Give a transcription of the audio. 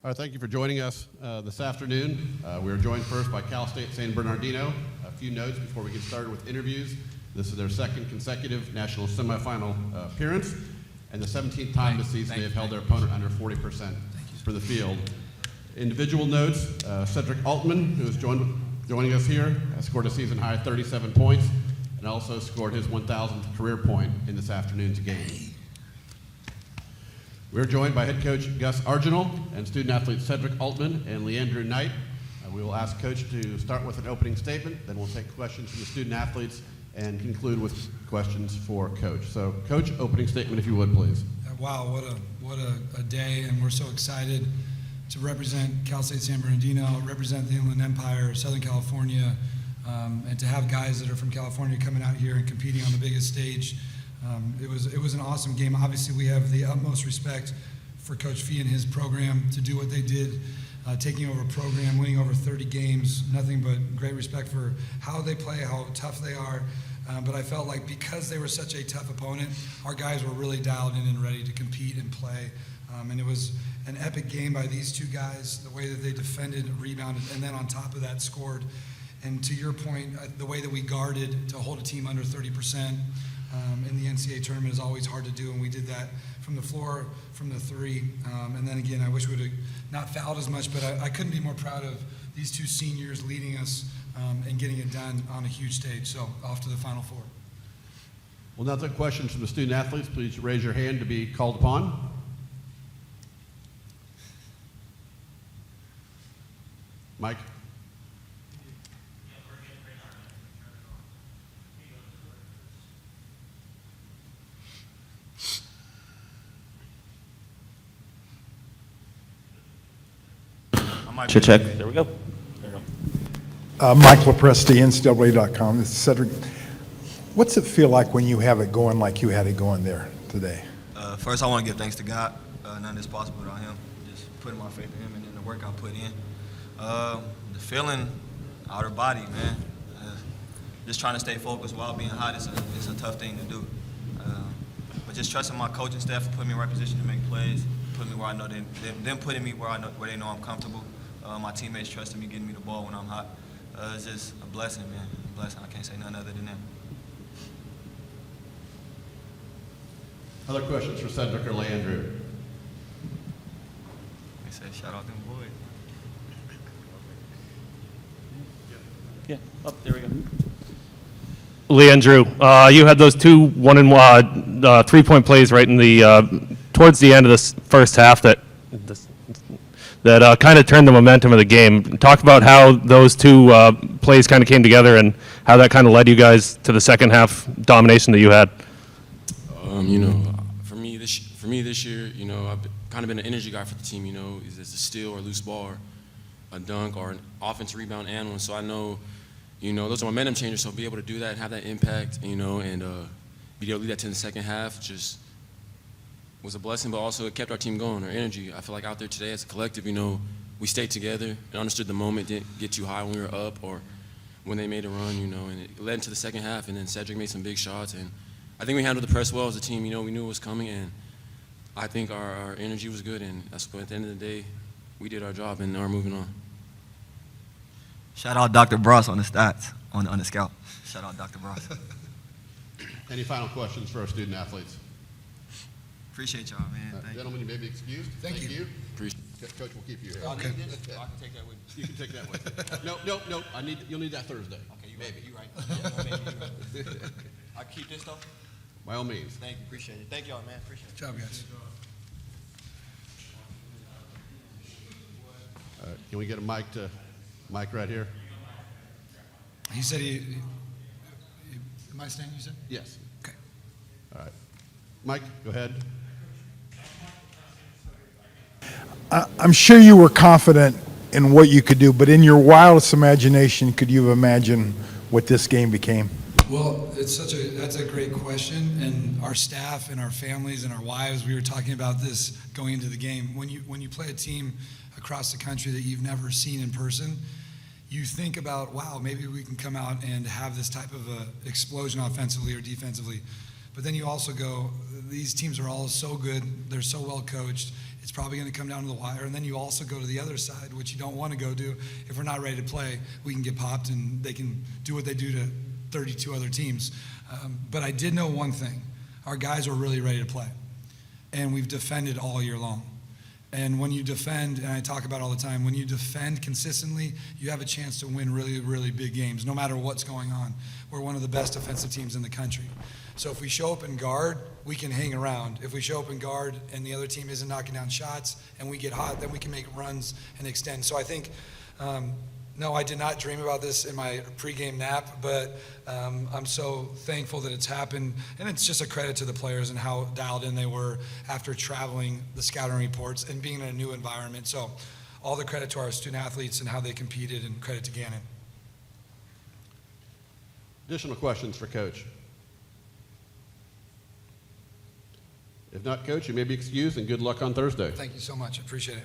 All right, thank you for joining us this afternoon. We are joined first by Cal State San Bernardino. A few notes before we get started with interviews. This is their second consecutive national semifinal appearance, and the 17th time this season they have held their opponent under 40% for the field. Individual notes, Cedric Altman, who is joining us here, has scored a season-high 37 points and also scored his 1,000th career point in this afternoon's game. We're joined by head coach Gus Arginal and student athletes Cedric Altman and Leandrew Knight. We will ask coach to start with an opening statement, then we'll take questions from the student athletes and conclude with questions for coach. So coach, opening statement if you would, please. Wow, what a day, and we're so excited to represent Cal State San Bernardino, represent the Inland Empire, Southern California, and to have guys that are from California coming out here and competing on the biggest stage. It was an awesome game. Obviously, we have the utmost respect for Coach Fee and his program to do what they did, taking over a program, winning over 30 games, nothing but great respect for how they play, how tough they are. But I felt like because they were such a tough opponent, our guys were really dialed in and ready to compete and play. And it was an epic game by these two guys, the way that they defended, rebounded, and then on top of that scored. And to your point, the way that we guarded to hold a team under 30%, in the NCAA tournament is always hard to do, and we did that from the floor, from the three. And then again, I wish we would have not fouled as much, but I couldn't be more proud of these two seniors leading us and getting it done on a huge stage. So off to the Final Four. We'll now take questions from the student athletes. Please raise your hand to be called upon. Mike. Check. There we go. Mike LaPresti, NCAA.com. This is Cedric. What's it feel like when you have it going like you had it going there today? First, I want to give thanks to God. None is possible without Him. Just putting my faith in Him and then the work I put in. The feeling, outer body, man. Just trying to stay focused while being hot is a tough thing to do. But just trusting my coaching staff for putting me in the right position to make plays, putting me where I know them putting me where they know I'm comfortable. My teammates trusting me, getting me the ball when I'm hot. It's just a blessing, man. A blessing. I can't say nothing other than that. Other questions for Cedric or Leandrew? They say shout out them boys. Yeah, oh, there we go. Leandrew, you had those two 3-point plays right in the towards the end of this first half that kind of turned the momentum of the game. Talk about how those two plays kind of came together and how that kind of led you guys to the second half domination that you had. For me this year, I've kind of been an energy guy for the team. Is it a steal or a loose ball or a dunk or an offensive rebound and one. So I know, those are momentum changers. So be able to do that and have that impact, and be able to lead that to the second half just was a blessing, but also it kept our team going, our energy. I feel like out there today as a collective, we stayed together and understood the moment didn't get too high when we were up or when they made a run, and it led into the second half, and then Cedric made some big shots, and I think we handled the press well as a team. We knew it was coming, and I think our energy was good, and that's at the end of the day, we did our job and are moving on. Shout out Dr. Bross on the stats, on the scout. Shout out Dr. Bross. Any final questions for our student athletes? Appreciate y'all, man. Gentlemen, you may be excused. Thank you. Coach will keep you here. Okay. I can take that with me. You can take that with you. No. You'll need that Thursday. Okay, maybe. You're right. Yeah, maybe you're right. I keep this though. By all means. Thank you. Appreciate it. Thank y'all, man. Appreciate it. Good job, guys. Can we get a mic right here? He said am I staying, you said? Yes. Okay. All right. Mike, go ahead. I'm sure you were confident in what you could do, but in your wildest imagination, could you have imagined what this game became? Well, that's a great question, and our staff and our families and our wives, we were talking about this going into the game. When you play a team across the country that you've never seen in person, you think about, wow, maybe we can come out and have this type of a explosion offensively or defensively. But then you also go, these teams are all so good, they're so well coached, It's probably going to come down to the wire, and then you also go to the other side, which you don't want to go do. If we're not ready to play, we can get popped, and they can do what they do to 32 other teams. But I did know one thing. Our guys were really ready to play, and we've defended all year long. And when you defend, and I talk about it all the time, when you defend consistently, you have a chance to win really, really big games, no matter what's going on. We're one of the best defensive teams in the country. So if we show up and guard, we can hang around. If we show up and guard and the other team isn't knocking down shots and we get hot, then we can make runs and extend. So I think, no, I did not dream about this in my pregame nap, but I'm so thankful that it's happened. And it's just a credit to the players and how dialed in they were after traveling the scouting reports and being in a new environment. So all the credit to our student athletes and how they competed, and credit to Gannon. Additional questions for Coach? If not, Coach, you may be excused, and good luck on Thursday. Thank you so much. I appreciate it.